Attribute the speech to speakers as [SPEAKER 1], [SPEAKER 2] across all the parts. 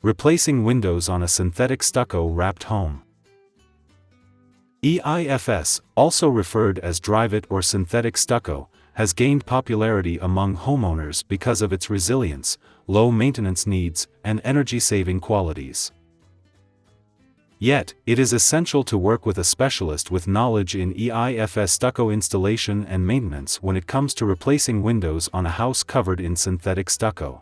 [SPEAKER 1] Replacing windows on a synthetic stucco-wrapped home. EIFS, also referred as Dryvit or synthetic stucco, has gained popularity among homeowners because of its resilience, low maintenance needs, and energy-saving qualities. Yet, it is essential to work with a specialist with knowledge in EIFS stucco installation and maintenance when it comes to replacing windows on a house covered in synthetic stucco.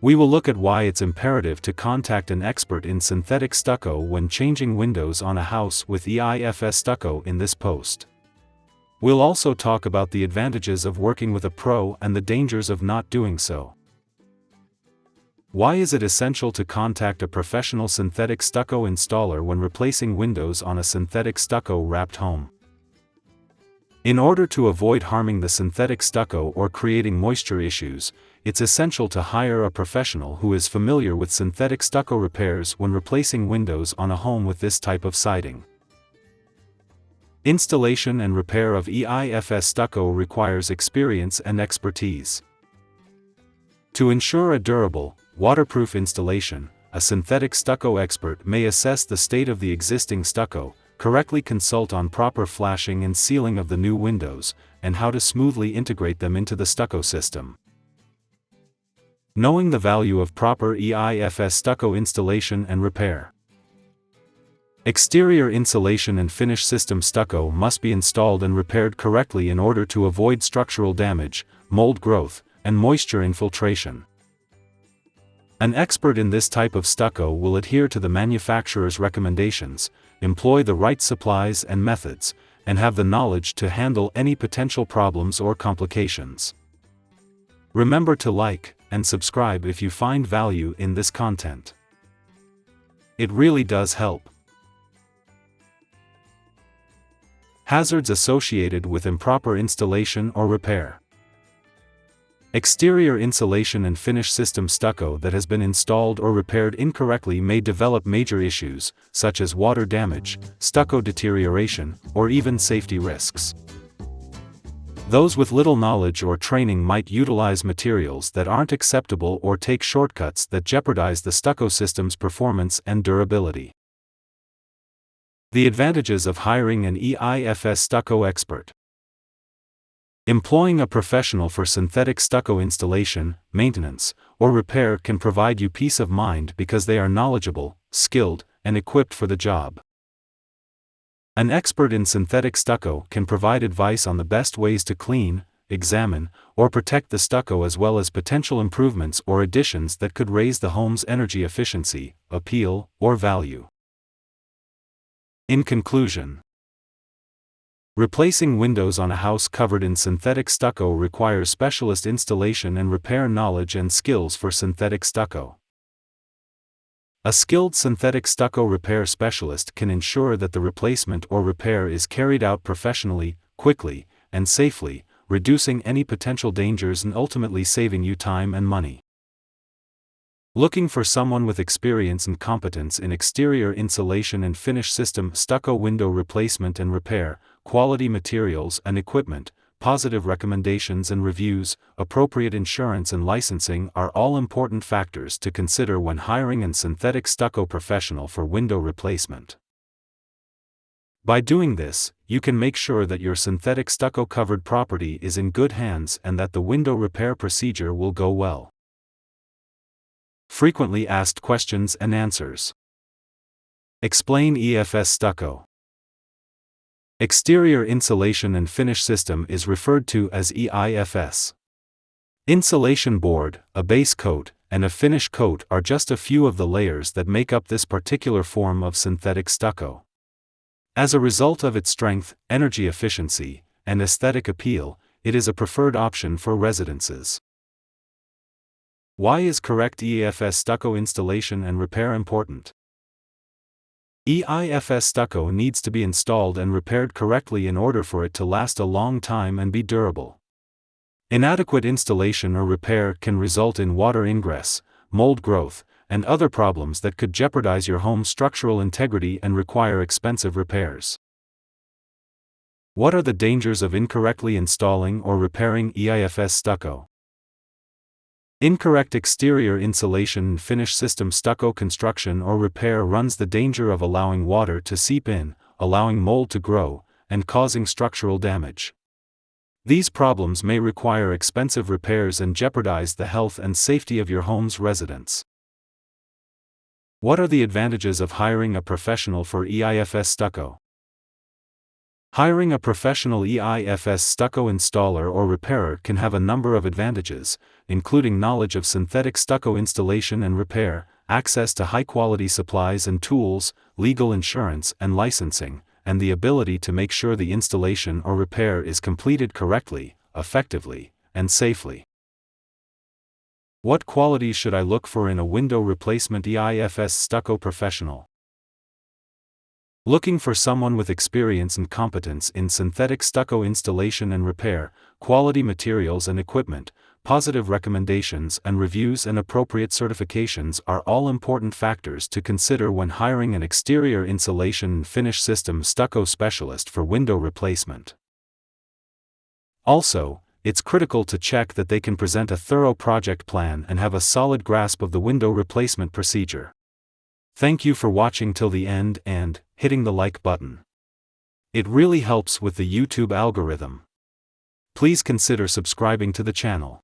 [SPEAKER 1] We will look at why it's imperative to contact an expert in synthetic stucco when changing windows on a house with EIFS stucco in this post. We'll also talk about the advantages of working with a pro and the dangers of not doing so. Why is it essential to contact a professional synthetic stucco installer when replacing windows on a synthetic stucco-wrapped home? In order to avoid harming the synthetic stucco or creating moisture issues, it's essential to hire a professional who is familiar with synthetic stucco repairs when replacing windows on a home with this type of siding. Installation and repair of EIFS stucco requires experience and expertise. To ensure a durable, waterproof installation, a synthetic stucco expert may assess the state of the existing stucco, correctly consult on proper flashing and sealing of the new windows, and how to smoothly integrate them into the stucco system. Knowing the value of proper EIFS stucco installation and repair. Exterior insulation and finish system stucco must be installed and repaired correctly in order to avoid structural damage, mold growth, and moisture infiltration. An expert in this type of stucco will adhere to the manufacturer's recommendations, employ the right supplies and methods, and have the knowledge to handle any potential problems or complications. Remember to like and subscribe if you find value in this content. It really does help. Hazards associated with improper installation or repair. Exterior insulation and finish system stucco that has been installed or repaired incorrectly may develop major issues, such as water damage, stucco deterioration, or even safety risks. Those with little knowledge or training might utilize materials that aren't acceptable or take shortcuts that jeopardize the stucco system's performance and durability. The advantages of hiring an EIFS stucco expert. Employing a professional for synthetic stucco installation, maintenance, or repair can provide you peace of mind because they are knowledgeable, skilled, and equipped for the job. An expert in synthetic stucco can provide advice on the best ways to clean, examine, or protect the stucco as well as potential improvements or additions that could raise the home's energy efficiency, appeal, or value. In conclusion, replacing windows on a house covered in synthetic stucco requires specialist installation and repair knowledge and skills for synthetic stucco. A skilled synthetic stucco repair specialist can ensure that the replacement or repair is carried out professionally, quickly, and safely, reducing any potential dangers and ultimately saving you time and money. Looking for someone with experience and competence in exterior insulation and finish system stucco window replacement and repair, quality materials and equipment, positive recommendations and reviews, appropriate insurance and licensing are all important factors to consider when hiring a synthetic stucco professional for window replacement. By doing this, you can make sure that your synthetic stucco covered property is in good hands and that the window repair procedure will go well. Frequently asked questions and answers. Explain EIFS stucco. Exterior insulation and finish system is referred to as EIFS. Insulation board, a base coat, and a finish coat are just a few of the layers that make up this particular form of synthetic stucco. As a result of its strength, energy efficiency, and aesthetic appeal, it is a preferred option for residences. Why is correct EIFS stucco installation and repair important? EIFS stucco needs to be installed and repaired correctly in order for it to last a long time and be durable. Inadequate installation or repair can result in water ingress, mold growth, and other problems that could jeopardize your home's structural integrity and require expensive repairs. What are the dangers of incorrectly installing or repairing EIFS stucco? Incorrect exterior insulation and finish system. Stucco construction or repair runs the danger of allowing water to seep in, allowing mold to grow, and causing structural damage. These problems may require expensive repairs and jeopardize the health and safety of your home's residents. What are the advantages of hiring a professional for EIFS stucco? Hiring a professional EIFS stucco installer or repairer can have a number of advantages, including knowledge of synthetic stucco installation and repair, access to high-quality supplies and tools, legal insurance and licensing, and the ability to make sure the installation or repair is completed correctly, effectively, and safely. What qualities should I look for in a window replacement EIFS stucco professional? Looking for someone with experience and competence in synthetic stucco installation and repair, quality materials and equipment, positive recommendations and reviews and appropriate certifications are all important factors to consider when hiring an exterior insulation and finish system stucco specialist for window replacement. Also, it's critical to check that they can present a thorough project plan and have a solid grasp of the window replacement procedure. Thank you for watching till the end and hitting the like button. It really helps with the YouTube algorithm. Please consider subscribing to the channel.